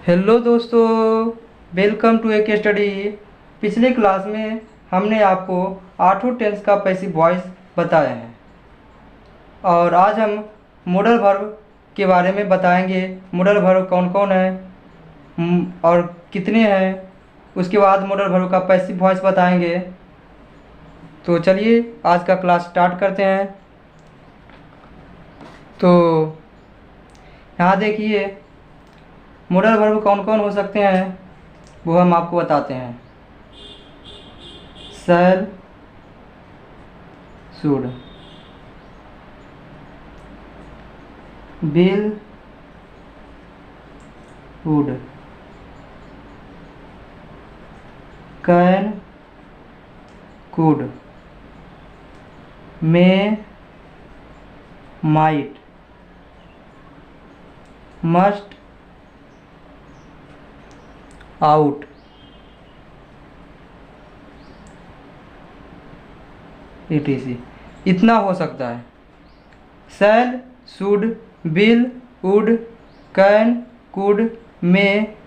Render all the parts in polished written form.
Hello दोस्तों, welcome to एक study. पिछले क्लास में हमने आपको आठों टेंस का पैसिव वॉइस बताया है और आज हम मॉडल वर्ब के बारे में बताएंगे। मॉडल वर्ब कौन कौन है और कितने हैं। उसके बाद मॉडल वर्ब का पैसिव वॉइस बताएंगे। तो चलिए आज का क्लास स्टार्ट करते हैं। तो यहाँ देखिए मॉडल वर्ब कौन कौन हो सकते हैं वो हम आपको बताते हैं। Shall, should, will, would, can, could, may, might, must, out, etc। इतना हो सकता है। Shall, should, will, would, can, could, may,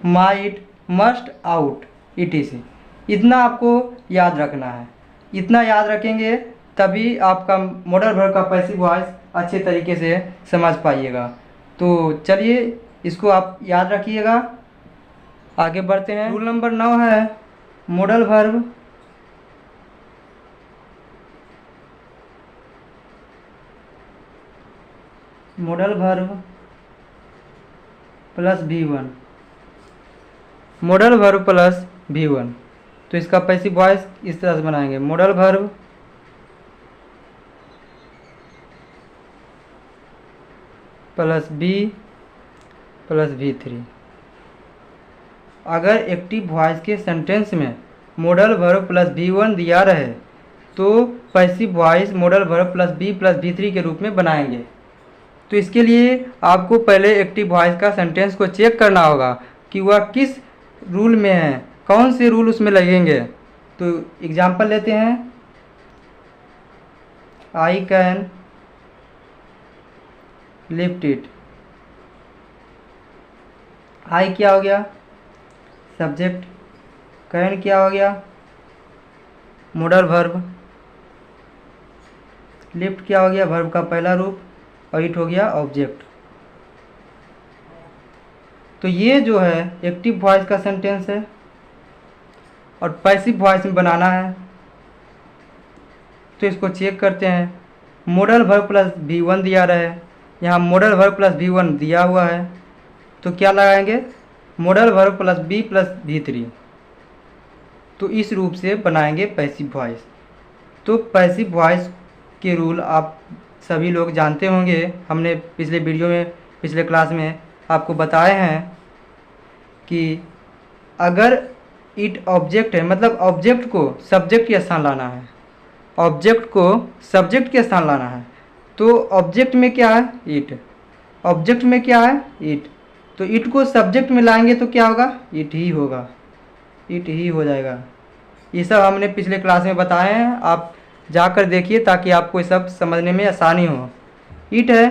might, must, out, etc। इतना आपको याद रखना है। इतना याद रखेंगे तभी आपका मॉडल वर्ब का पैसिव वॉइस अच्छे तरीके से समझ पाइएगा। तो चलिए इसको आप याद रखिएगा। आगे बढ़ते हैं। रूल नंबर 9 है model verb plus V1। Model verb plus V1। तो इसका पैसिव वॉइस इस तरह से बनाएंगे। Model verb plus B plus V3। अगर एक्टिव वॉइस के सेंटेंस में मॉडल वर्ब प्लस V1 दिया रहे तो passive voice model verb plus B plus V3 के रूप में बनाएंगे। तो इसके लिए आपको पहले एक्टिव वॉइस का सेंटेंस को चेक करना होगा कि वह किस रूल में है, कौन से रूल उसमें लगेंगे। तो एग्जांपल लेते हैं। I can lift it. I क्या हो गया? सब्जेक्ट। कैन क्या हो गया? Modal verb. लिफ्ट क्या हो गया? वर्ब का पहला रूप। और इट हो गया ऑब्जेक्ट। तो ये जो है एक्टिव वॉइस का सेंटेंस है और पैसिव वॉइस में बनाना है। तो इसको चेक करते हैं। मॉडल वर्ब प्लस V1 दिया रहे, यहाँ मॉडल वर्ब प्लस V1 दिया हुआ है तो क्या लगाएंगे? Model verb plus B plus V3। तो इस रूप से बनाएंगे पैसिव वॉइस। तो पैसिव वॉइस के रूल आप सभी लोग जानते होंगे। हमने पिछले वीडियो में, पिछले क्लास में आपको बताए हैं कि अगर इट ऑब्जेक्ट है, मतलब ऑब्जेक्ट को सब्जेक्ट के स्थान लाना है, ऑब्जेक्ट को सब्जेक्ट के स्थान लाना है। तो ऑब्जेक्ट में क्या है? इट। ऑब्जेक्ट में क्या है? इट। तो इट को सब्जेक्ट में लाएंगे तो क्या होगा? इट ही होगा, इट ही हो जाएगा। ये सब हमने पिछले क्लास में बताए हैं, आप जाकर देखिए ताकि आपको ये सब समझने में आसानी हो। इट है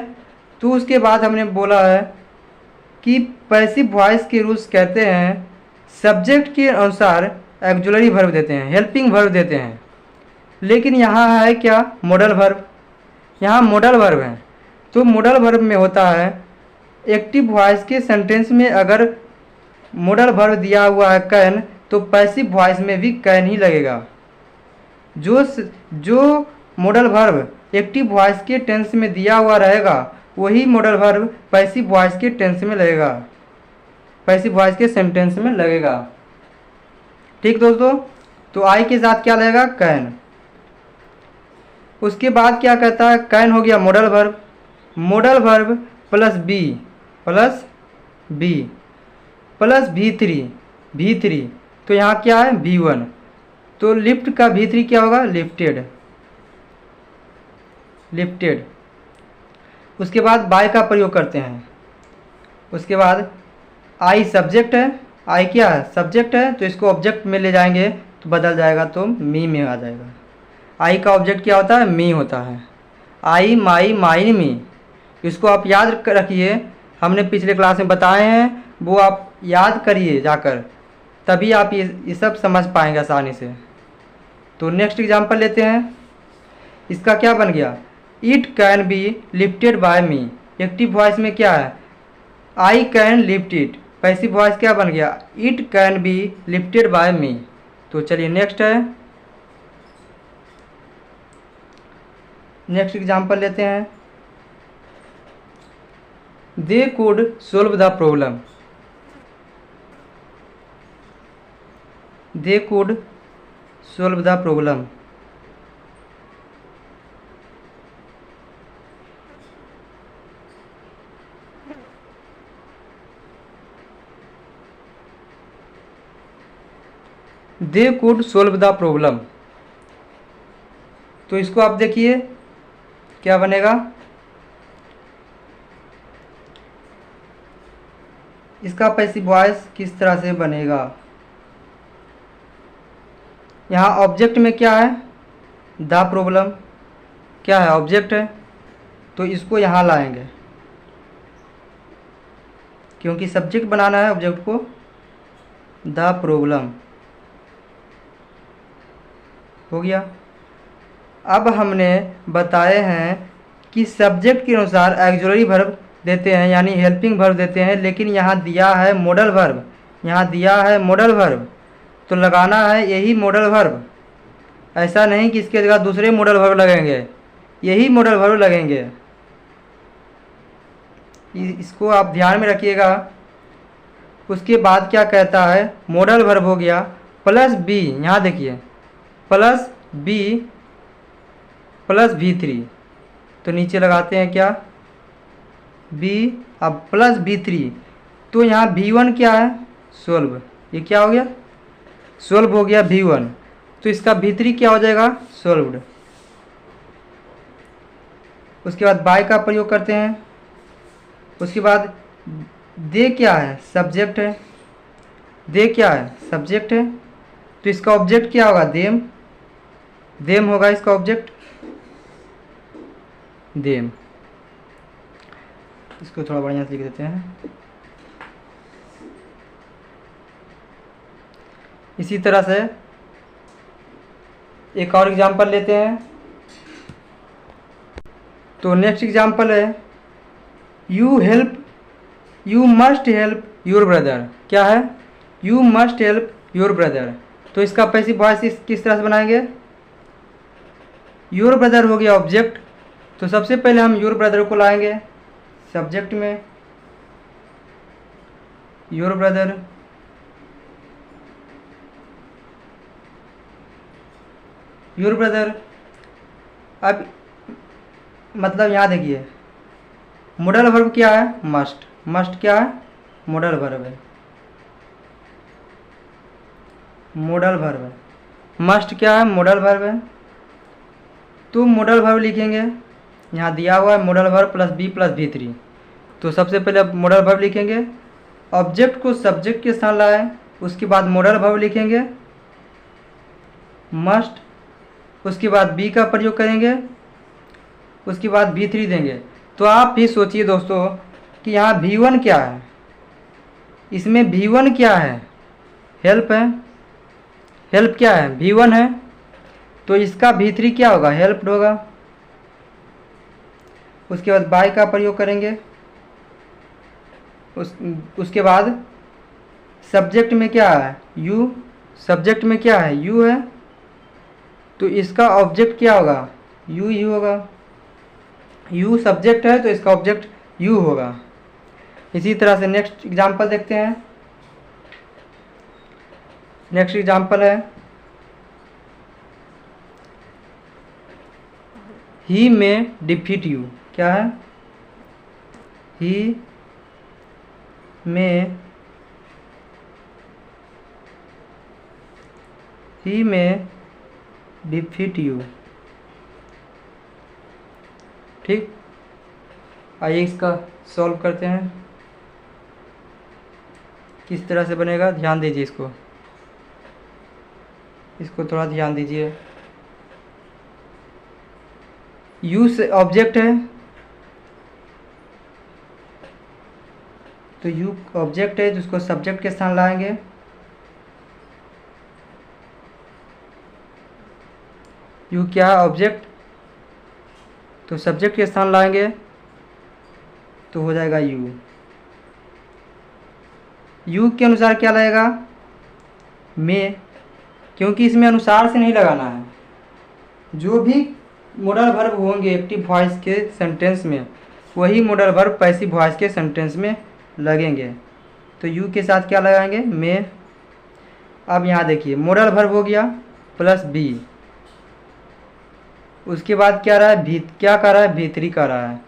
तो उसके बाद हमने बोला है कि पैसिव वॉइस के रूल्स कहते हैं सब्जेक्ट के अनुसार ऑक्सिलरी वर्ब देते हैं, हेल्पिंग वर्ब देते हैं। लेकिन यहाँ है क्या? Model verb. यहाँ मॉडल वर्ब है तो मॉडल वर्ब में होता है एक्टिव वॉइस के सेंटेंस में अगर मॉडल वर्ब दिया हुआ है कैन तो पैसिव वॉइस में भी कैन ही लगेगा। जो मॉडल वर्ब एक्टिव वॉइस के टेंस में दिया हुआ रहेगा वही मॉडल वर्ब पैसिव वॉइस के टेंस में लगेगा, पैसिव वॉइस के सेंटेंस में लगेगा। ठीक दोस्तों। तो आई के साथ क्या लगेगा? कैन। उसके बाद क्या कहता है? कैन हो गया model verb. Model verb plus B plus B plus V3। तो यहाँ क्या है? V1। तो लिफ्ट का V3 क्या होगा? लिफ्टेड। लिफ्टेड। उसके बाद बाय का प्रयोग करते हैं। उसके बाद आई सब्जेक्ट है, आई क्या है? सब्जेक्ट है तो इसको ऑब्जेक्ट में ले जाएंगे तो बदल जाएगा, तो मी में आ जाएगा। आई का ऑब्जेक्ट क्या होता है? मी होता है। आई, माई, माइन, मी। इसको आप याद रखिए, हमने पिछले क्लास में बताए हैं, वो आप याद करिए जाकर, तभी आप ये सब समझ पाएंगे आसानी से। तो नेक्स्ट एग्जांपल लेते हैं। इसका क्या बन गया, it can be lifted by me. Active voice में क्या है, I can lift it. Passive voice क्या बन गया, it can be lifted by me. तो चलिए नेक्स्ट है, नेक्स्ट एग्जांपल लेते हैं। They could solve the problem. They could solve the problem. They could solve the problem. तो इसको आप देखिए क्या बनेगा, इसका पैसिव वॉइस किस तरह से बनेगा। यहाँ ऑब्जेक्ट में क्या है, द प्रॉब्लम क्या है, ऑब्जेक्ट है, तो इसको यहाँ लाएंगे क्योंकि सब्जेक्ट बनाना है ऑब्जेक्ट को, द प्रॉब्लम हो गया। अब हमने बताए हैं कि सब्जेक्ट के अनुसार ऑक्सिलरी वर्ब देते हैं यानी हेल्पिंग वर्ब देते हैं, लेकिन यहाँ दिया है मॉडल वर्ब, यहाँ दिया है मॉडल वर्ब, तो लगाना है यही मॉडल वर्ब। ऐसा नहीं कि इसके जगह दूसरे मॉडल वर्ब लगेंगे, यही मॉडल वर्ब लगेंगे। इसको आप ध्यान में रखिएगा। उसके बाद क्या कहता है, मॉडल वर्ब हो गया प्लस बी, यहाँ देखिए प्लस बी प्लस V3। तो नीचे लगाते हैं क्या, बी, अब प्लस V3। तो यहाँ V1 क्या है, सोल्व। ये क्या हो गया, सोल्व हो गया V1। तो इसका V3 क्या हो जाएगा, सोल्व्ड। उसके बाद बाय का प्रयोग करते हैं। उसके बाद दे क्या है, सब्जेक्ट है, दे क्या है, सब्जेक्ट है, तो इसका ऑब्जेक्ट क्या होगा, देम। देम होगा इसका ऑब्जेक्ट, देम। इसको थोड़ा बढ़िया से लिख देते हैं। इसी तरह से एक और एग्जांपल लेते हैं। तो नेक्स्ट एग्जांपल है, you must help your brother. क्या है, you must help your brother. तो इसका पैसिव वॉइस किस तरह से बनाएंगे, योर ब्रदर हो गया ऑब्जेक्ट, तो सबसे पहले हम योर ब्रदर को लाएंगे सब्जेक्ट में, योर ब्रदर। योर ब्रदर, अब मतलब यहाँ देखिए मॉडल वर्ब क्या है, मस्ट। मस्ट क्या है, मॉडल वर्ब है, मॉडल वर्ब है। मस्ट क्या है, मॉडल वर्ब है। तो मॉडल वर्ब लिखेंगे, यहाँ दिया हुआ है model verb plus be plus V3। तो सबसे पहले मॉडल वर्ब लिखेंगे, ऑब्जेक्ट को सब्जेक्ट के स्थान लाएं, उसके बाद मॉडल वर्ब लिखेंगे मस्ट, उसके बाद बी का प्रयोग करेंगे, उसके बाद V3 देंगे। तो आप भी सोचिए दोस्तों कि यहाँ V1 क्या है, इसमें V1 क्या है, हेल्प है। हेल्प क्या है, V1 है, तो इसका V3 क्या होगा, हेल्प्ड होगा। उसके बाद बाय का प्रयोग करेंगे, उसके बाद सब्जेक्ट में क्या है, यू। सब्जेक्ट में क्या है, यू है, तो इसका ऑब्जेक्ट क्या होगा, यू होगा। यू सब्जेक्ट है तो इसका ऑब्जेक्ट यू होगा। इसी तरह से नेक्स्ट एग्जांपल देखते हैं। नेक्स्ट एग्जांपल है, ही में डिफीट यू। क्या है, ही में डिफीट यू। ठीक, आइए इसका सॉल्व करते हैं। किस तरह से बनेगा, ध्यान दीजिए इसको थोड़ा ध्यान दीजिए। यू से ऑब्जेक्ट है, तो यू ऑब्जेक्ट है जिसको सब्जेक्ट के स्थान लाएंगे। यू क्या है? ऑब्जेक्ट। तो सब्जेक्ट के स्थान लाएंगे तो हो जाएगा यू। यू के अनुसार क्या लगेगा? में, क्योंकि इसमें अनुसार से नहीं लगाना है। जो भी मोडल वर्ब होंगे एक्टिव वॉइस के सेंटेंस में, वही मोडल वर्ब पैसिव वॉइस के सेंटेंस में लगेंगे। तो यू के साथ क्या लगाएंगे? में। अब यहाँ देखिए मोडल वर्ब हो गया प्लस बी, उसके बाद क्या रहा है? क्या कर रहा है? भीतरी कर रहा है।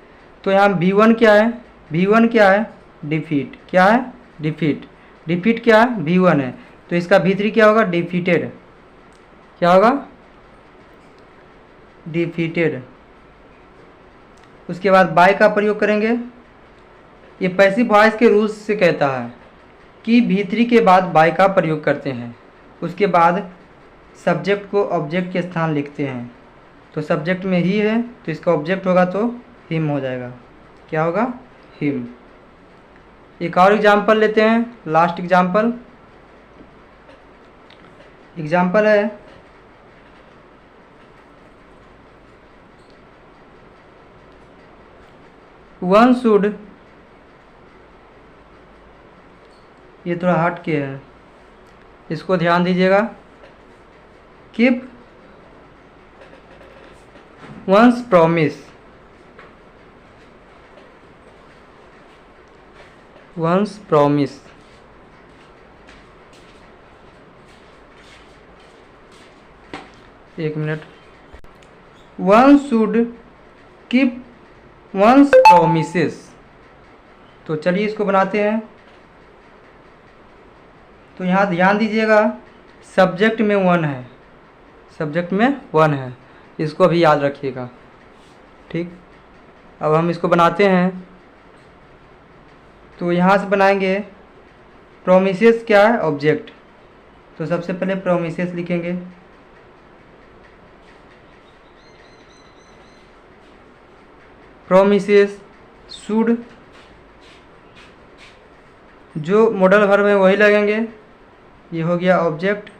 तो यहाँ V1 क्या है? V1 क्या है? डिफीट। क्या है? डिफीट। डिफीट क्या है? V1 है। तो इसका भीतरी क्या होगा? डिफीटेड। क्या होगा? डिफीटेड। उसके बाद बाय का प्रयोग करेंगे। ये पैसिव वॉइस के रूल्स से कहता है कि भीतरी के बाद बाय का प्रयोग करते हैं। उसके बाद सब्जेक्ट को ऑब्जेक्ट के स्थान लिखते हैं। तो सब्जेक्ट में ही है तो इसका ऑब्जेक्ट होगा तो हिम हो जाएगा। क्या होगा? हिम। एक और एग्जाम्पल लेते हैं, लास्ट एग्जाम्पल। एग्जाम्पल है वन शुड, ये थोड़ा हट के है, इसको ध्यान दीजिएगा। Keep one's promise. One's promise. एक minute. One should keep one's promises. तो चलिए इसको बनाते हैं। तो यहाँ ध्यान दीजिएगा, सब्जेक्ट में वन है, सब्जेक्ट में वन है, इसको भी याद रखिएगा। ठीक, अब हम इसको बनाते हैं। तो यहाँ से बनाएंगे प्रोमिसेस क्या है? ऑब्जेक्ट। तो सबसे पहले प्रोमिसेस लिखेंगे। प्रोमिसेस शुड, जो मॉडल वर्ब है वही लगेंगे। ये हो गया ऑब्जेक्ट।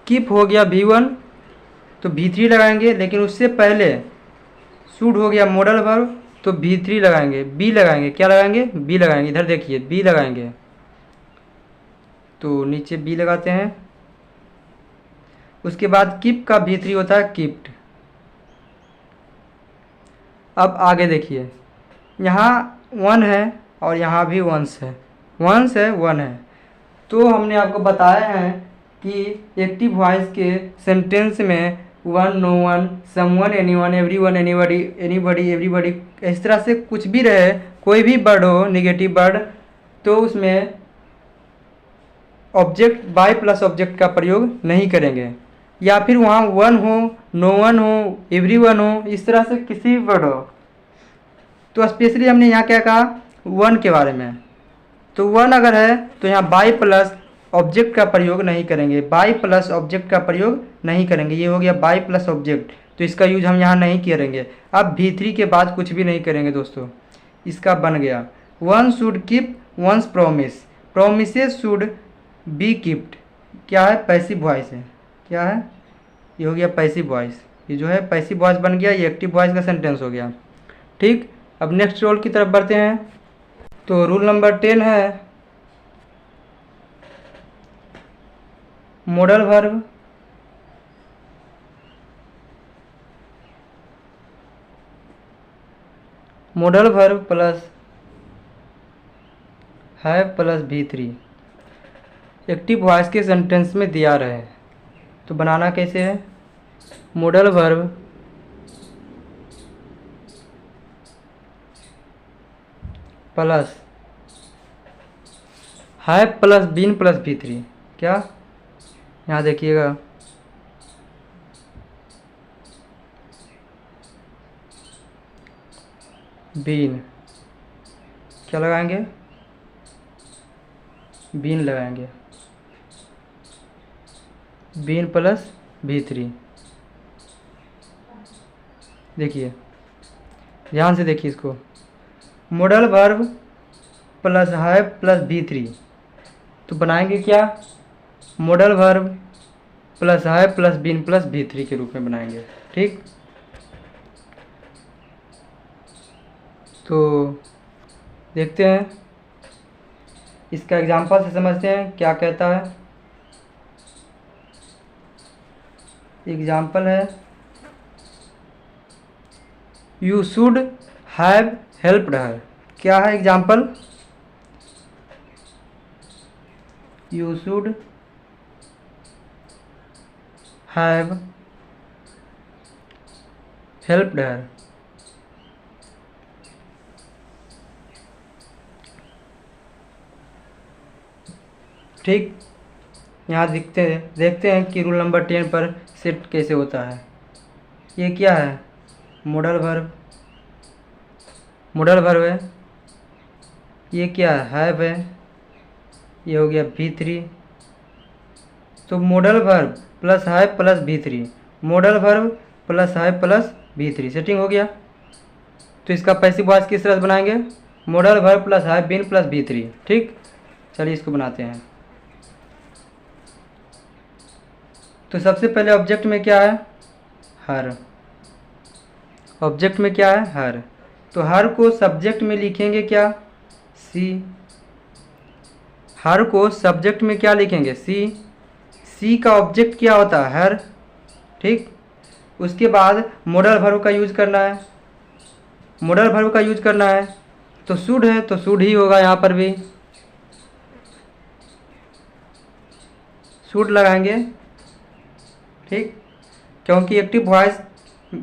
कीप हो गया V1, तो V3 लगाएंगे, लेकिन उससे पहले शुड हो गया मॉडल वर्ब, तो V3 लगाएंगे, B लगाएंगे। क्या लगाएंगे? B लगाएंगे। इधर देखिए B लगाएंगे, तो नीचे B लगाते हैं। उसके बाद कीप का V3 होता है कीप्ड। अब आगे देखिए, यहाँ वन है और यहाँ भी वंस है, वंस है, वन है। तो हमने आपको बताया है कि एक्टिव वॉइस के सेंटेंस में one, no one, someone, anyone, everyone, anybody, anybody, everybody, इस तरह से कुछ भी रहे, कोई भी वर्ड हो निगेटिव वर्ड, तो उसमें ऑब्जेक्ट बाय प्लस ऑब्जेक्ट का प्रयोग नहीं करेंगे। या फिर वहाँ वन हो, नो वन हो, एवरीवन हो, इस तरह से किसी भी वर्ड हो। तो स्पेशली हमने यहाँ क्या कहा? वन के बारे में। तो वन अगर है तो यहाँ बाय प्लस ऑब्जेक्ट का प्रयोग नहीं करेंगे, बाय प्लस ऑब्जेक्ट का प्रयोग नहीं करेंगे। ये हो गया बाय प्लस ऑब्जेक्ट, तो इसका यूज हम यहाँ नहीं करेंगे। अब V3 के बाद कुछ भी नहीं करेंगे दोस्तों, इसका बन गया one should keep one's promise, promises should be keeped. क्या है? पैसिव वॉइस है। क्या है? ये हो गया पैसिव वॉइस। ये जो है पैसिव वॉइस बन गया, ये एक्टिव वॉइस का सेंटेंस हो गया। ठीक, अब नेक्स्ट रूल की तरफ बढ़ते हैं। तो रूल नंबर 10 है model verb model verb plus have plus V3 active voice के सेंटेंस में दिया रहे। तो बनाना कैसे है? Model verb plus have plus been plus V3। क्या? यहाँ देखिएगा, बीन, क्या लगाएंगे? बीन लगाएंगे, बीन प्लस V3। देखिए ध्यान से देखिए इसको, model verb plus have plus V3, तो बनाएंगे क्या, model verb plus have plus been plus V3 के रूप में बनाएंगे। ठीक, तो देखते हैं इसका एग्जांपल से समझते हैं क्या कहता है। एग्जांपल है यू शुड हैव हेल्प्ड हर। क्या है example, you should have helped हर। ठीक, यहाँ देखते हैं कि रूल नंबर 10 पर सेट कैसे होता है। ये क्या है, मॉडल वर्ब है, ये क्या है, हैव है, ये हो गया V3। तो model verb plus have plus V3, model verb plus have plus V3 setting हो गया। तो इसका पैसिव वॉइस किस तरह से बनाएंगे, model verb plus have been plus V3। ठीक, चलिए इसको बनाते हैं। तो सबसे पहले ऑब्जेक्ट में क्या है, हर। ऑब्जेक्ट में क्या है, हर। तो हर को सब्जेक्ट में लिखेंगे क्या, सी। हर को सब्जेक्ट में क्या लिखेंगे, सी। सी का ऑब्जेक्ट क्या होता है, हर। ठीक, उसके बाद मॉडल वर्ब का यूज करना है। मॉडल वर्ब का यूज करना है तो शुड है तो शुड ही होगा, यहाँ पर भी शुड लगाएंगे। ठीक, क्योंकि एक्टिव वॉइस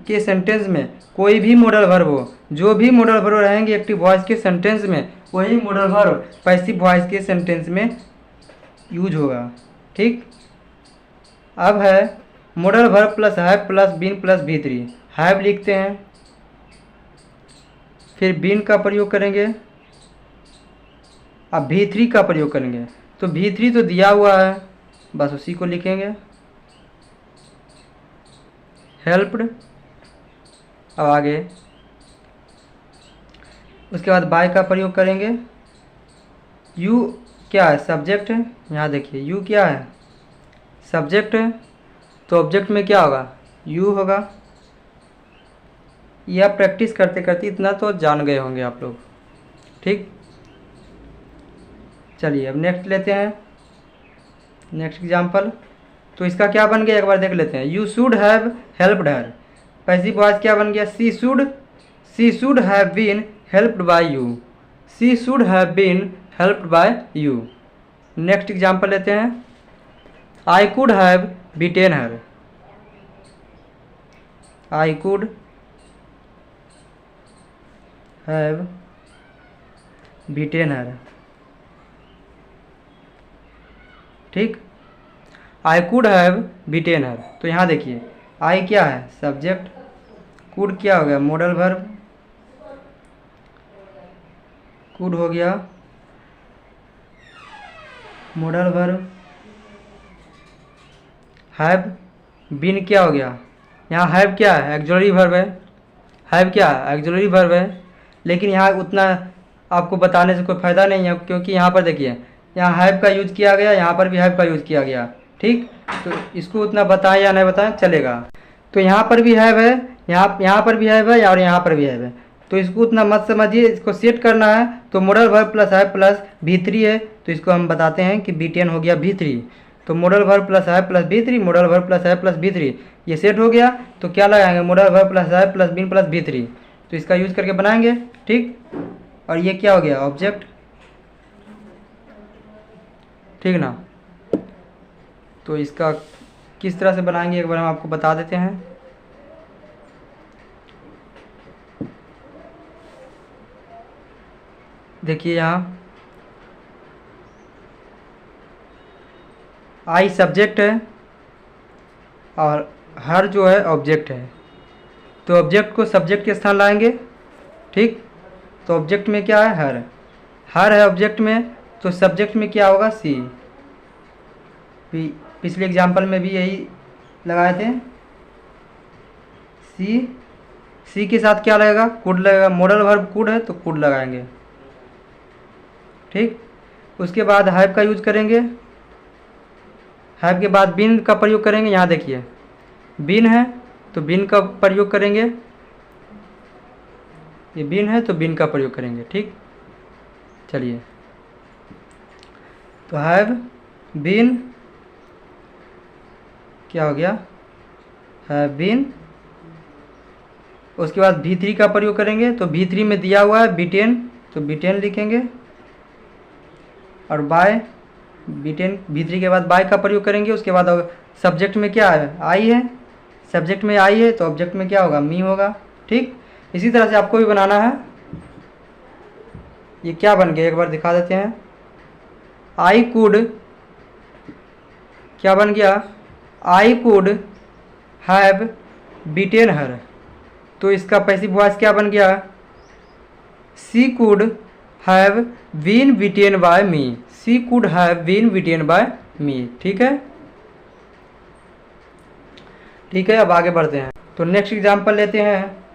के सेंटेंस में कोई भी मॉडल वर्ब हो, जो भी मॉडल वर्ब रहेंगे एक्टिव वॉइस के सेंटेंस में, वही मॉडल वर्ब पैसिव वॉइस के सेंटेंस में यूज होगा। ठीक, अब है model verb plus have plus been plus V3। Have लिखते हैं, फिर बीन का प्रयोग करेंगे, अब V3 का प्रयोग करेंगे। तो V3 तो दिया हुआ है, बस उसी को लिखेंगे, हेल्प्ड। अब आगे उसके बाद बाय का प्रयोग करेंगे। यू क्या है, सब्जेक्ट है, यहाँ देखिए यू क्या है, सब्जेक्ट है, तो ऑब्जेक्ट में क्या होगा, यू होगा। यह प्रैक्टिस करते करते इतना तो जान गए होंगे आप लोग। ठीक, चलिए अब नेक्स्ट लेते हैं, नेक्स्ट एग्जाम्पल। तो इसका क्या बन गया, एक बार देख लेते हैं। You should have helped her, passive voice क्या बन गया, she should have been helped by you, she should have been helped by you. Next example लेते हैं। I could have beaten her, I could have beaten her. ठीक, I could have beaten her. तो यहाँ देखिए आई क्या है, subject, could क्या हो गया, मॉडल वर्ब, कुड हो गया मॉडल वर्ब, हैव बीन क्या हो गया, यहाँ हैव क्या है, एक्सुलरी वर्ब है, हैव क्या है, एक्सुलरी वर्ब है। लेकिन यहाँ उतना आपको बताने से कोई फ़ायदा नहीं है, क्योंकि यहाँ पर देखिए यहाँ हैव का यूज किया गया, यहाँ पर भी हैव का यूज किया गया। ठीक, तो इसको उतना बताएं या नहीं बताएं चलेगा। तो यहाँ पर भी हैव है, यहाँ पर भी हैव है और यहाँ पर भी हैव है, तो इसको उतना मत समझिए। इसको सेट करना है तो model verb plus have plus V3 है, तो इसको हम बताते हैं कि B10 हो गया V3। तो model verb plus have plus V3, model verb plus have plus V3, ये सेट हो गया। तो क्या लगाएंगे, model verb plus have plus been plus V3, तो इसका यूज करके बनाएंगे। ठीक, और ये क्या हो गया, ऑब्जेक्ट। ठीक ना, तो इसका किस तरह से बनाएंगे एक बार हम आपको बता देते हैं। देखिए यहाँ आई सब्जेक्ट है और हर जो है ऑब्जेक्ट है, तो ऑब्जेक्ट को सब्जेक्ट के स्थान लाएंगे। ठीक, तो ऑब्जेक्ट में क्या है, हर है ऑब्जेक्ट में, तो सब्जेक्ट में क्या होगा, सी। पिछले एग्जाम्पल में भी यही लगाए थे, सी सी के साथ क्या लगेगा, कुड लगेगा, मॉडल वर्ब कुड है तो कुड लगाएंगे। ठीक, उसके बाद हैव का यूज करेंगे, हैव के बाद बीन का प्रयोग करेंगे। यहाँ देखिए बीन है तो बीन का प्रयोग करेंगे, ये बीन है तो बीन का प्रयोग करेंगे। ठीक, चलिए तो हैव बीन क्या हो गया, हैव बीन। उसके बाद V3 का प्रयोग करेंगे, तो V3 में दिया हुआ है B10 तो B10 लिखेंगे, और बाय B10 V3 के बाद बाय का प्रयोग करेंगे। उसके बाद सब्जेक्ट में क्या है, आई है, सब्जेक्ट में आई है तो ऑब्जेक्ट में क्या होगा, मी होगा। ठीक, इसी तरह से आपको भी बनाना है। ये क्या बन गया एक बार दिखा देते हैं, आई कुड क्या बन गया, I could have beaten her, तो इसका पैसिव वॉइस क्या बन गया, she could have been beaten by me, she could have been beaten by me. ठीक है, ठीक है, अब आगे बढ़ते हैं। तो नेक्स्ट एग्जांपल लेते हैं,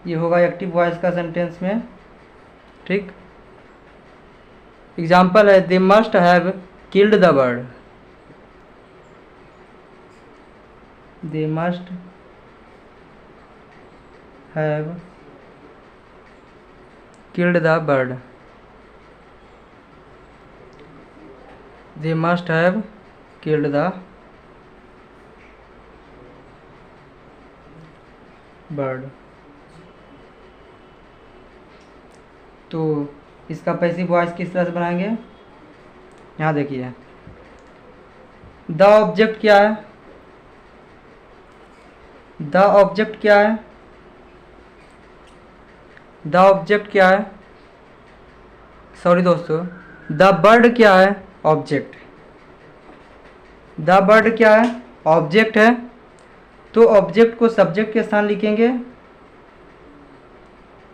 ये होगा एक्टिव वॉइस का सेंटेंस में। ठीक, एग्जांपल है they must have killed the bird, they must have killed the bird, they must have killed the bird. तो इसका पैसिव वॉइस किस तरह से बनाएंगे, यहाँ देखिए द ऑब्जेक्ट क्या है, द ऑब्जेक्ट क्या है, द ऑब्जेक्ट क्या है, सॉरी दोस्तों, द बर्ड क्या है, ऑब्जेक्ट, द बर्ड क्या है, ऑब्जेक्ट है। तो ऑब्जेक्ट को सब्जेक्ट के स्थान लिखेंगे,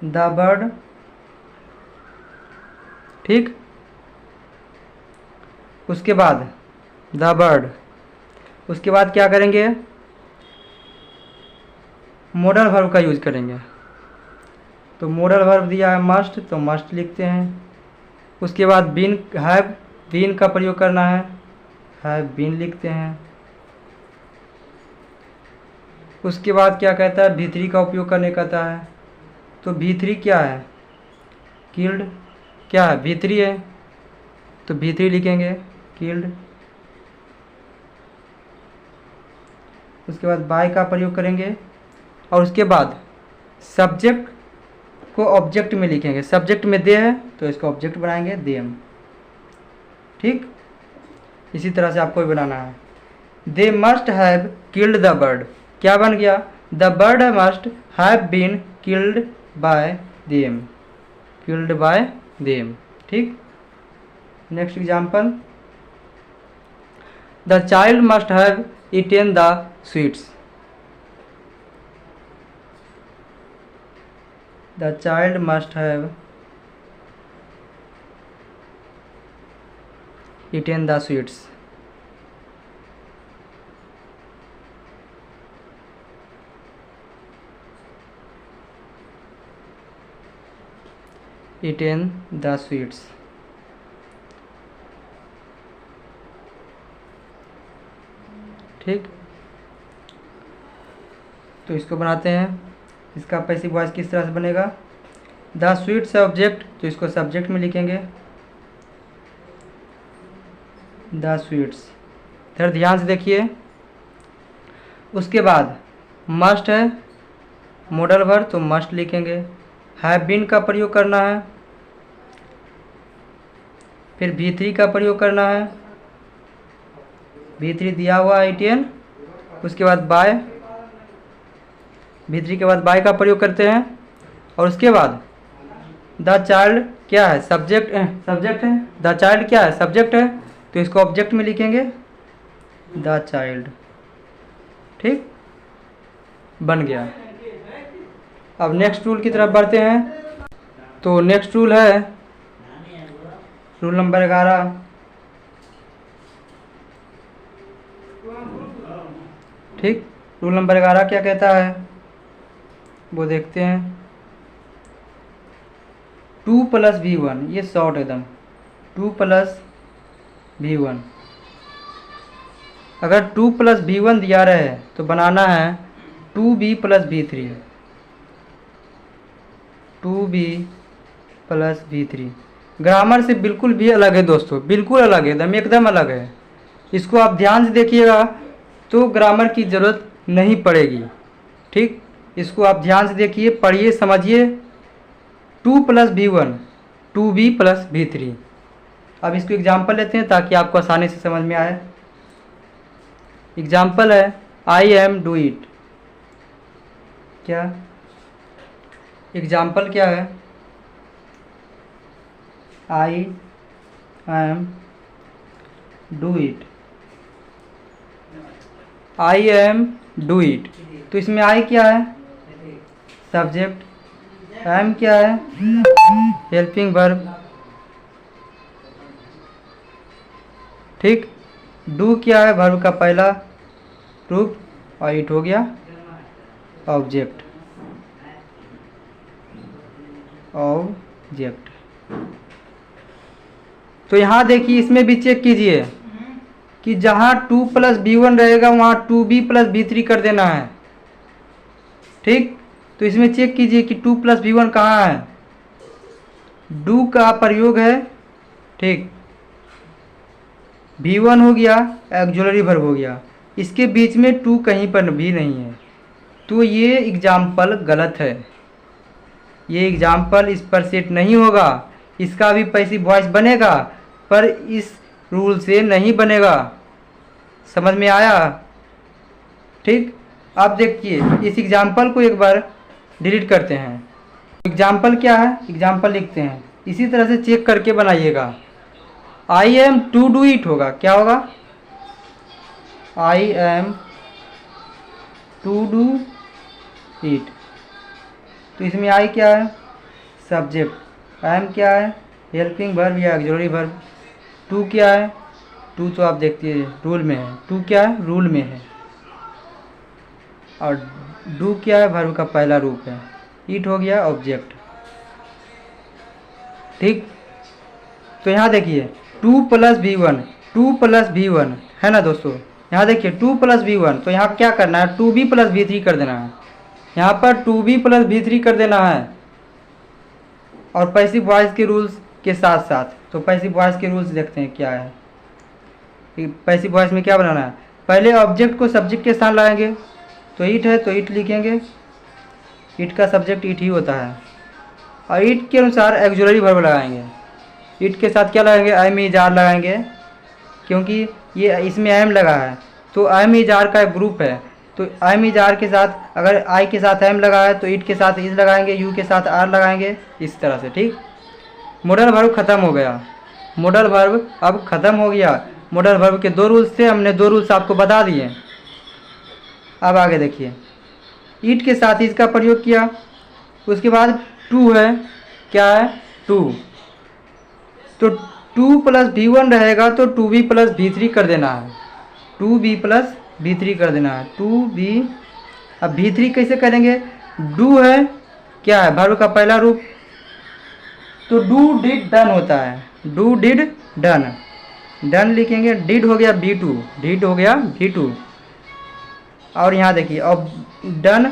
द बर्ड। ठीक, उसके बाद द बर्ड, उसके बाद क्या करेंगे, मॉडल वर्ब का यूज करेंगे। तो मॉडल वर्ब दिया है मस्ट तो मस्ट लिखते हैं। उसके बाद बीन, हैव बीन का प्रयोग करना है, हैव बीन लिखते हैं। उसके बाद क्या कहता है, V3 का उपयोग करने कहता है, तो V3 क्या है, किल्ड, क्या है, V3 है तो V3 लिखेंगे, किल्ड। उसके बाद बाय का प्रयोग करेंगे, और उसके बाद सब्जेक्ट को ऑब्जेक्ट में लिखेंगे, सब्जेक्ट में दे है तो इसको ऑब्जेक्ट बनाएंगे, देम। ठीक, इसी तरह से आपको भी बनाना है। They must have killed the bird, क्या बन गया, the bird must have been killed by them, killed by them. ठीक, next example, the child must have eaten the sweets, the child must have eaten the sweets. eaten the sweets। ठीक, तो इसको बनाते हैं। इसका पैसिव वॉइस किस तरह से बनेगा, द स्वीट्स है ऑब्जेक्ट तो इसको सब्जेक्ट में लिखेंगे, द स्वीट्स। इधर ध्यान से देखिए, उसके बाद मस्ट है मॉडल वर्ब तो मस्ट लिखेंगे, हैव बीन का प्रयोग करना है, फिर V3 का प्रयोग करना है, V3 दिया हुआ है 18। उसके बाद बाय, V3 के बाद बाय का प्रयोग करते हैं, और उसके बाद द चाइल्ड क्या है, सब्जेक्ट सब्जेक्ट है, द चाइल्ड क्या है, सब्जेक्ट है तो इसको ऑब्जेक्ट में लिखेंगे, द चाइल्ड। ठीक, बन गया। अब नेक्स्ट रूल की तरफ बढ़ते हैं। तो नेक्स्ट रूल है रूल नंबर 11। ठीक, रूल नंबर 11 क्या कहता है वो देखते हैं। 2 प्लस V1, ये शॉर्ट एकदम, 2 प्लस V1। अगर 2 प्लस V1 दिया रहे तो बनाना है 2B plus V3, 2B plus V3। Grammar से बिल्कुल भी अलग है दोस्तों, बिल्कुल अलग है, एकदम अलग है। इसको आप ध्यान से देखिएगा तो ग्रामर की ज़रूरत नहीं पड़ेगी। ठीक, इसको आप ध्यान से देखिए, पढ़िए, समझिए। 2 plus V1, 2B plus V3। अब इसको एग्जाम्पल लेते हैं ताकि आपको आसानी से समझ में आए। एग्जाम्पल है I am do it। क्या एग्जाम्पल क्या है? I am do it, I am do it। तो इसमें I क्या है? सब्जेक्ट। am क्या है? Helping verb. ठीक, डू क्या है? वर्ब का पहला रूप, और इट हो गया ऑब्जेक्ट। ऑब्जेक्ट। तो यहाँ देखिए, इसमें भी चेक कीजिए कि जहाँ 2 प्लस V1 रहेगा वहाँ 2B प्लस V3 कर देना है। ठीक, तो इसमें चेक कीजिए कि 2 प्लस V1 कहाँ है। डू का प्रयोग है। ठीक, V1 हो गया, ऑक्सिलरी वर्ब हो गया, इसके बीच में 2 कहीं पर भी नहीं है, तो ये एग्जाम्पल गलत है। ये एग्जाम्पल इस पर सेट नहीं होगा। इसका भी पैसिव वॉइस बनेगा पर इस रूल से नहीं बनेगा। समझ में आया? ठीक, अब देखिए, इस एग्जाम्पल को एक बार डिलीट करते हैं। एग्जाम्पल क्या है? एग्जाम्पल लिखते हैं, इसी तरह से चेक करके बनाइएगा। I am to do it होगा, क्या होगा? I am to do it। तो इसमें I क्या है? सब्जेक्ट। am क्या है? हेल्पिंग वर्ब या ऑक्सिलरी वर्ब। to क्या है? to तो आप देखते हैं रूल में है, to क्या है? रूल में है। और do क्या है? वर्ब का पहला रूप है। it हो गया ऑब्जेक्ट। ठीक, तो यहाँ देखिए 2 प्लस V1, 2 प्लस V1 है ना दोस्तों। यहाँ देखिए 2 प्लस V1, तो यहाँ क्या करना है? 2B प्लस V3 कर देना है। यहाँ पर 2B प्लस V3 कर देना है, और पैसिव वॉइस के रूल्स के साथ साथ। तो पैसिव वॉइस के रूल्स देखते हैं क्या है। पैसिव वॉइस में क्या बनाना है? पहले ऑब्जेक्ट को सब्जेक्ट के साथ लाएंगे, तो इट है तो इट लिखेंगे, इट का सब्जेक्ट इट ही होता है, और इट के अनुसार ऑक्सिलरी वर्ब लगाएंगे। इट के साथ क्या लगाएंगे? एम इज आर लगाएंगे, क्योंकि ये इसमें एम लगा है, तो एम इज आर का एक ग्रुप है। तो एम इज आर के साथ अगर आई के साथ एम लगा है तो इट के साथ इज लगाएंगे, यू के साथ आर लगाएंगे, इस तरह से। ठीक, मॉडल वर्ब खत्म हो गया। मॉडल वर्ब अब खत्म हो गया। मॉडल वर्ब के 2 रूल्स थे, हमने 2 रूल्स आपको बता दिए। अब आगे देखिए, इट के साथ इसका प्रयोग किया, उसके बाद 2 है, क्या है? 2। तो 2 प्लस V1 रहेगा तो 2B प्लस V3 कर देना है, 2B प्लस V3 कर देना है, 2B। अब V3 कैसे करेंगे? डू है, क्या है? वर्ब का पहला रूप, तो डू डिड डन होता है, डू डिड डन, डन लिखेंगे, डिड हो गया V2, डिड हो गया V2। और यहाँ देखिए, अब डन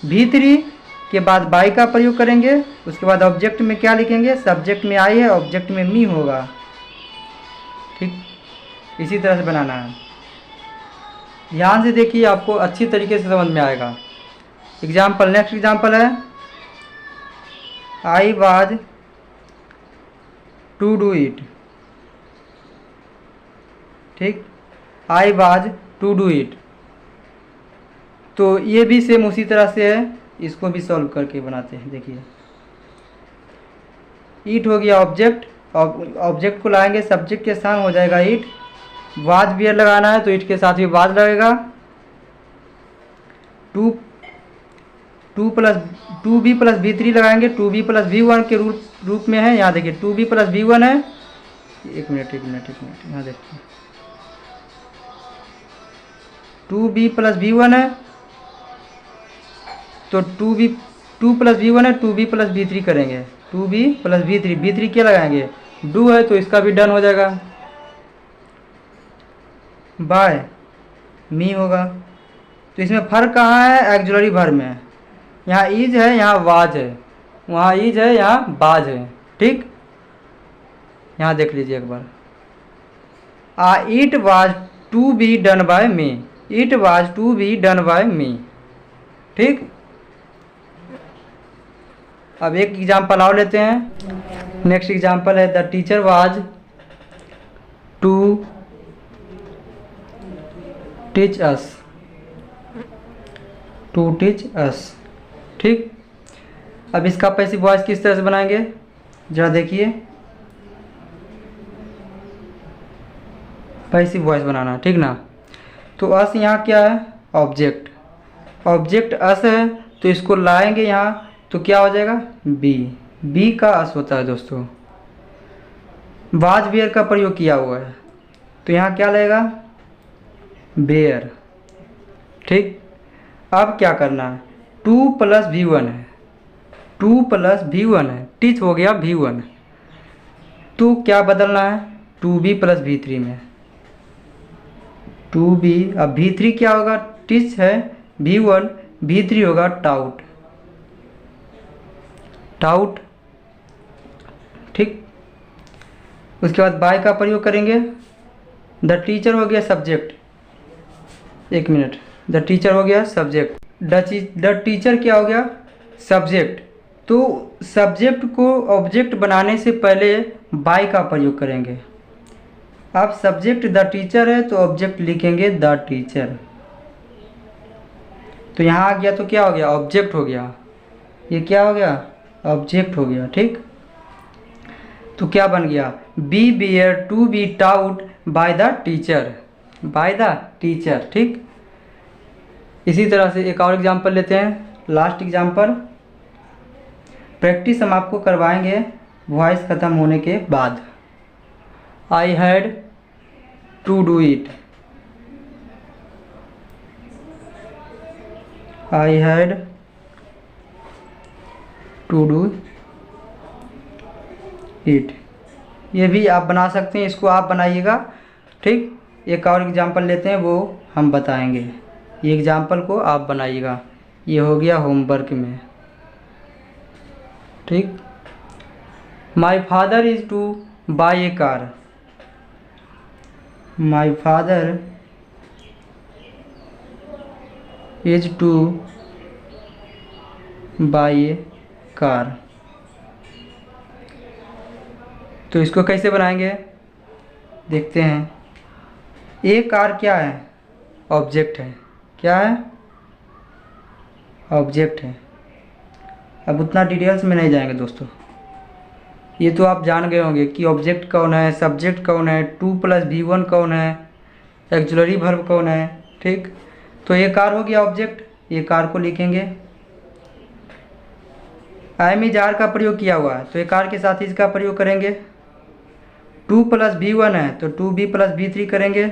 V3 के बाद बाई का प्रयोग करेंगे, उसके बाद ऑब्जेक्ट में क्या लिखेंगे? सब्जेक्ट में आई है, ऑब्जेक्ट में मी होगा। ठीक, इसी तरह से बनाना है। ध्यान से देखिए, आपको अच्छी तरीके से समझ में आएगा। एग्जाम्पल, नेक्स्ट एग्जाम्पल है I was to do it. ठीक, I was to do it. तो ये भी सेम उसी तरह से है, इसको भी सॉल्व करके बनाते हैं। देखिए, ईट हो गया ऑब्जेक्ट, ऑब्जेक्ट को लाएंगे, सब्जेक्ट के साथ हो जाएगा ईट। वाज भी लगाना है तो ईट के साथ भी वाज लगेगा। 2B प्लस V3 लगाएंगे, 2B प्लस V1 के रूप में है। यहाँ देखिए 2B प्लस V1 है। एक मिनट यहाँ देखिए, 2b प्लस v1 है तो 2 प्लस v1 है, 2b प्लस v3 करेंगे, 2b प्लस v3 क्या लगाएंगे, डू है तो इसका भी डन हो जाएगा, बाय मी होगा। तो इसमें फ़र्क कहाँ है, एक्जुलरी वर्ब में। यहाँ इज है, यहाँ वाज है, वहाँ इज है, यहाँ बाज है। ठीक, यहाँ देख लीजिए एक बार, it was to be done by me, it was to be done by me. ठीक, अब एक एग्जाम्पल और लेते हैं। नेक्स्ट एग्जाम्पल है the teacher was to teach us, to teach us. ठीक, अब इसका पैसिव वॉइस किस तरह से बनाएंगे जरा देखिए। पैसिव वॉइस बनाना, ठीक ना। तो अस यहाँ क्या है, ऑब्जेक्ट, ऑब्जेक्ट अस है तो इसको लाएंगे यहाँ तो क्या हो जाएगा, बी का अस होता है दोस्तों। वाज बेयर का प्रयोग किया हुआ है तो यहाँ क्या लगेगा, बेयर। ठीक, अब क्या करना है, 2 प्लस v1 है, 2 प्लस v1 है, टीच हो गया v1, तो क्या बदलना है, 2b प्लस v3 में, 2b। अब v3 क्या होगा, टीच है v1, v3 होगा टाउट, टाउट। ठीक, उसके बाद बाय का प्रयोग करेंगे। द टीचर हो गया सब्जेक्ट, एक मिनट, द टीचर हो गया सब्जेक्ट, द टीचर क्या हो गया, सब्जेक्ट। तो सब्जेक्ट को ऑब्जेक्ट बनाने से पहले बाय का प्रयोग करेंगे। अब सब्जेक्ट द टीचर है तो ऑब्जेक्ट लिखेंगे द टीचर, तो यहाँ आ गया तो क्या हो गया, ऑब्जेक्ट हो गया, ये क्या हो गया, ऑब्जेक्ट हो गया। ठीक, तो क्या बन गया, be bear to be taught by the teacher, by the teacher. ठीक, इसी तरह से एक और एग्जांपल लेते हैं, लास्ट एग्जांपल। प्रैक्टिस हम आपको करवाएंगे वॉइस ख़त्म होने के बाद। I had to do it, I had to do it, ये भी आप बना सकते हैं, इसको आप बनाइएगा। ठीक, एक और एग्जांपल लेते हैं वो हम बताएंगे, ये एग्जांपल को आप बनाइएगा, ये हो गया होमवर्क में। ठीक, my father is to buy a car, my father is to buy a car. तो इसको कैसे बनाएंगे देखते हैं। ए कार क्या है, ऑब्जेक्ट है, क्या है, ऑब्जेक्ट है। अब उतना डिटेल्स में नहीं जाएंगे दोस्तों, ये तो आप जान गए होंगे कि ऑब्जेक्ट कौन है, सब्जेक्ट कौन है, 2 प्लस v1 कौन है, एक्जुलरी वर्ब कौन है। ठीक, तो ये कार हो गया ऑब्जेक्ट, ये कार को लिखेंगे। एम इज आर का प्रयोग किया हुआ है तो ये कार के साथ इसका प्रयोग करेंगे। 2 प्लस v1 है तो 2b प्लस v3 करेंगे।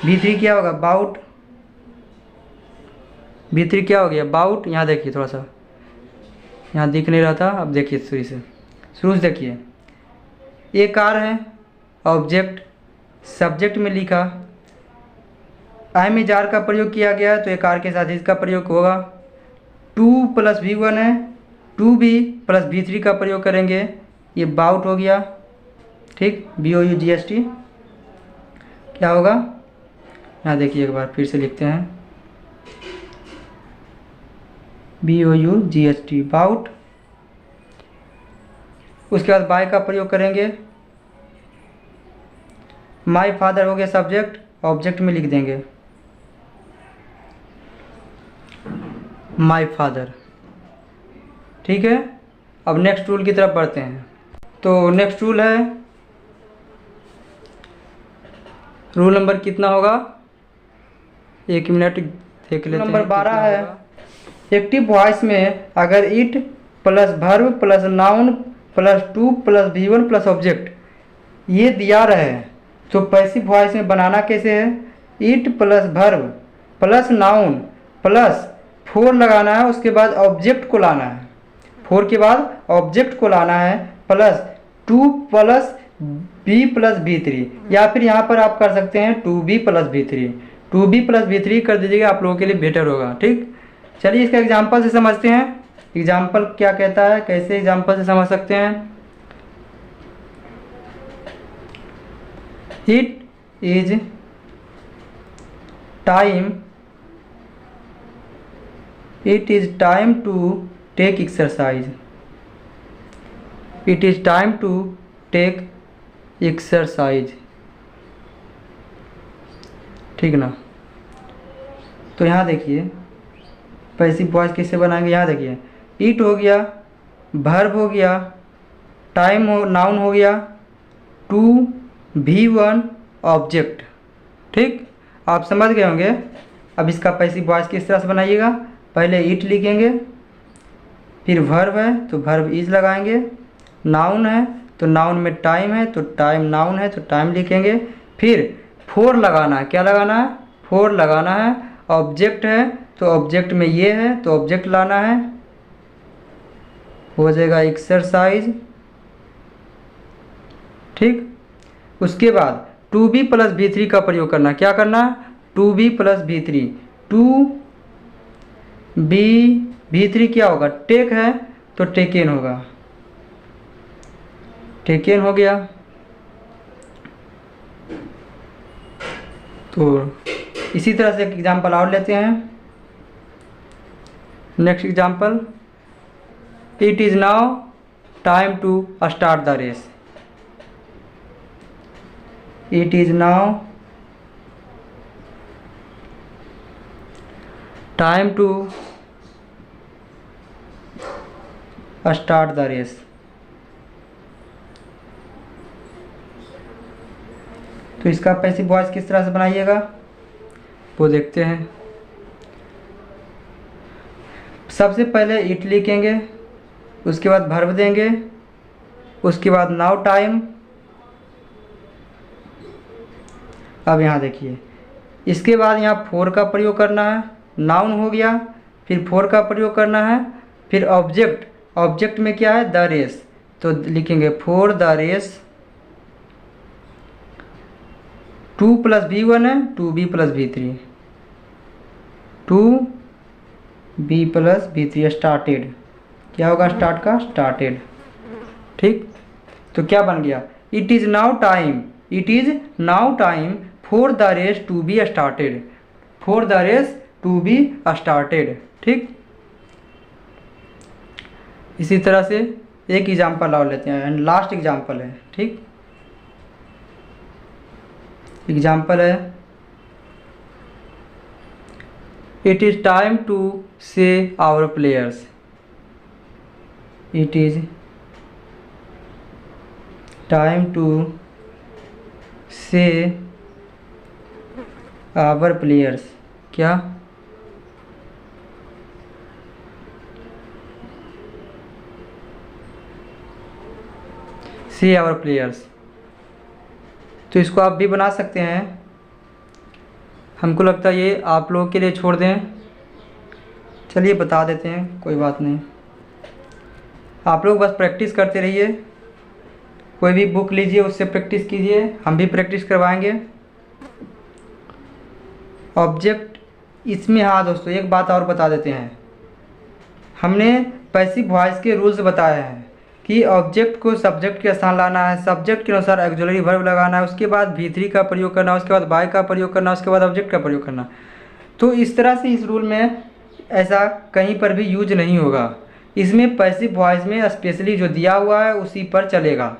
v3 क्या होगा, बाउट, v3 क्या हो गया, बाउट। यहाँ देखिए थोड़ा सा, यहाँ दिख नहीं रहा था, अब देखिए शुरू से देखिए। ये कार है, ऑब्जेक्ट, सब्जेक्ट में लिखा, एम इज आर का प्रयोग किया गया है तो ये कार के साथ इसका प्रयोग होगा। 2 प्लस v1 है, 2b प्लस v3 का प्रयोग करेंगे, ये बाउट हो गया। ठीक, BOUGST क्या होगा, यहाँ देखिए एक बार फिर से लिखते हैं, BOUGST बाउट। उसके बाद बाय का प्रयोग करेंगे। माई फादर हो गया सब्जेक्ट, ऑब्जेक्ट में लिख देंगे माई फादर। ठीक है, अब नेक्स्ट रूल की तरफ बढ़ते हैं। तो नेक्स्ट रूल है, रूल नंबर कितना होगा, एक मिनट देख लेते हैं। नंबर 12 है, एक्टिव वॉइस में अगर it plus verb plus noun plus 2 plus v1 plus object ये दिया रहे तो पैसिव वॉइस में बनाना कैसे है, it plus verb plus noun plus 4 लगाना है, उसके बाद ऑब्जेक्ट को लाना है, 4 के बाद ऑब्जेक्ट को लाना है, plus 2 plus be plus be three, या फिर यहाँ पर आप कर सकते हैं 2b plus be three, 2b plus be three कर दीजिएगा, आप लोगों के लिए बेटर होगा। ठीक, चलिए इसका एग्जाम्पल से समझते हैं। एग्जाम्पल क्या कहता है, कैसे एग्जाम्पल से समझ सकते हैं। It is time to take exercise, it is time to take exercise. ठीक ना, तो यहाँ देखिए पैसिव वॉइस कैसे बनाएंगे। यहाँ देखिए इट हो गया, वर्ब हो गया, टाइम हो नाउन हो गया, 2v1 ऑब्जेक्ट। ठीक, आप समझ गए होंगे। अब इसका पैसिव वॉइस किस तरह से बनाइएगा, पहले इट लिखेंगे, फिर वर्ब है तो वर्ब इज लगाएंगे, नाउन है तो नाउन में टाइम है तो टाइम नाउन है तो टाइम लिखेंगे, फिर 4 लगाना है, क्या लगाना है 4 लगाना है, ऑब्जेक्ट है तो ऑब्जेक्ट में ये है तो ऑब्जेक्ट लाना है, हो जाएगा एक्सरसाइज। ठीक, उसके बाद 2b प्लस बी थ्री का प्रयोग करना, क्या करना है 2b plus be three, 2b be three क्या होगा टेक है तो टेकन होगा, टेकन हो गया। तो इसी तरह से एक एग्जांपल और लेते हैं। Next example, it is now time to start the race, it is now time to start the race. तो इसका पैसिव वॉइस किस तरह से बनाइएगा वो देखते हैं। सबसे पहले इट लिखेंगे, उसके बाद वर्ब देंगे, उसके बाद नाउ टाइम। अब यहाँ देखिए इसके बाद यहाँ 4 का प्रयोग करना है, नाउन हो गया, फिर 4 का प्रयोग करना है, फिर ऑब्जेक्ट, ऑब्जेक्ट में क्या है द रेस तो लिखेंगे for the race, 2 plus b1 है 2b plus b3, 2b plus b3 started, क्या होगा स्टार्ट का स्टार्टेड। ठीक, तो क्या बन गया it is now time, it is now time for the race to be started, for the race to be started. ठीक, इसी तरह से एक एग्जाम्पल और लेते हैं एंड लास्ट एग्जाम्पल है। ठीक, एग्जाम्पल है it is time to say our players, it is time to say our players, क्या से आवर प्लेयर्स। तो इसको आप भी बना सकते हैं, हमको लगता है ये आप लोगों के लिए छोड़ दें, चलिए बता देते हैं, कोई बात नहीं। आप लोग बस प्रैक्टिस करते रहिए, कोई भी बुक लीजिए उससे प्रैक्टिस कीजिए, हम भी प्रैक्टिस करवाएंगे। ऑब्जेक्ट इसमें, हाँ दोस्तों एक बात और बता देते हैं, हमने पैसिव वॉइस के रूल्स बताए हैं कि ऑब्जेक्ट को सब्जेक्ट के स्थान लाना है, सब्जेक्ट के अनुसार ऑक्सिलरी वर्ब लगाना है, उसके बाद v3 का प्रयोग करना, उसके बाद बाय का प्रयोग करना, उसके बाद ऑब्जेक्ट का प्रयोग करना। तो इस तरह से इस रूल में ऐसा कहीं पर भी यूज नहीं होगा, इसमें पैसिव वॉइस में स्पेशली जो दिया हुआ है उसी पर चलेगा।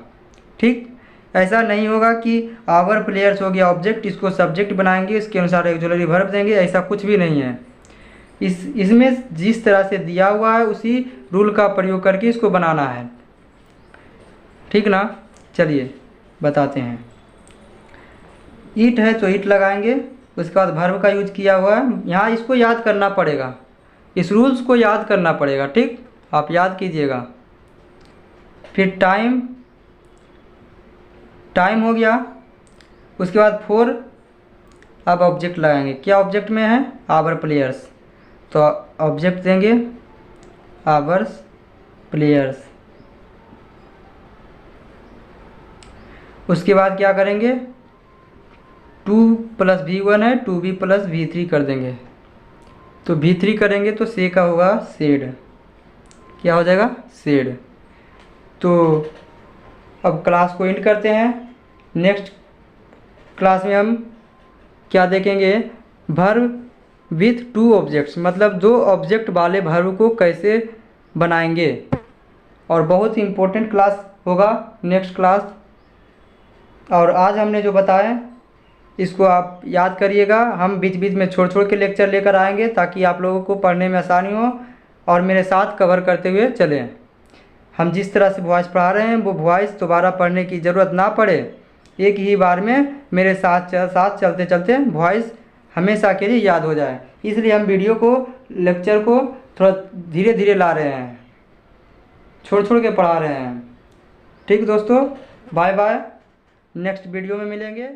ठीक, ऐसा नहीं होगा कि आवर प्लेयर्स हो गया ऑब्जेक्ट, इसको सब्जेक्ट बनाएंगे, इसके अनुसार ऑक्सिलरी वर्ब देंगे, ऐसा कुछ भी नहीं है। इसमें जिस तरह से दिया हुआ है उसी रूल का प्रयोग करके इसको बनाना है। ठीक ना, चलिए बताते हैं। ईट है तो ईट लगाएंगे, उसके बाद वर्ब का यूज किया हुआ है, यहाँ इसको याद करना पड़ेगा, इस रूल्स को याद करना पड़ेगा। ठीक, आप याद कीजिएगा। फिर टाइम, टाइम हो गया, उसके बाद 4 अब ऑब्जेक्ट लगाएंगे। क्या ऑब्जेक्ट में है? Our players. तो ऑब्जेक्ट देंगे आवर्स प्लेयर्स। उसके बाद क्या करेंगे? 2 + v1 है, 2v + v3 कर देंगे। तो v3 करेंगे तो से का होगा शेड। क्या हो जाएगा? शेड। तो अब क्लास को एंड करते हैं। नेक्स्ट क्लास में हम क्या देखेंगे? वर्ब विथ 2 ऑब्जेक्ट्स, मतलब 2 ऑब्जेक्ट वाले वर्ब को कैसे बनाएंगे। और बहुत ही इम्पोर्टेंट क्लास होगा नेक्स्ट क्लास। और आज हमने जो बताया इसको आप याद करिएगा। हम बीच बीच में छोड़ छोड़ के लेक्चर लेकर आएंगे ताकि आप लोगों को पढ़ने में आसानी हो और मेरे साथ कवर करते हुए चलें। हम जिस तरह से वॉइस पढ़ा रहे हैं वो वॉइस दोबारा पढ़ने की ज़रूरत ना पड़े, एक ही बार में मेरे साथ चलते चलते वॉइस हमेशा के लिए याद हो जाए। इसलिए हम वीडियो को, लेक्चर को थोड़ा धीरे धीरे ला रहे हैं, छोड़ छोड़ के पढ़ा रहे हैं। ठीक दोस्तों, बाय बाय, नेक्स्ट वीडियो में मिलेंगे।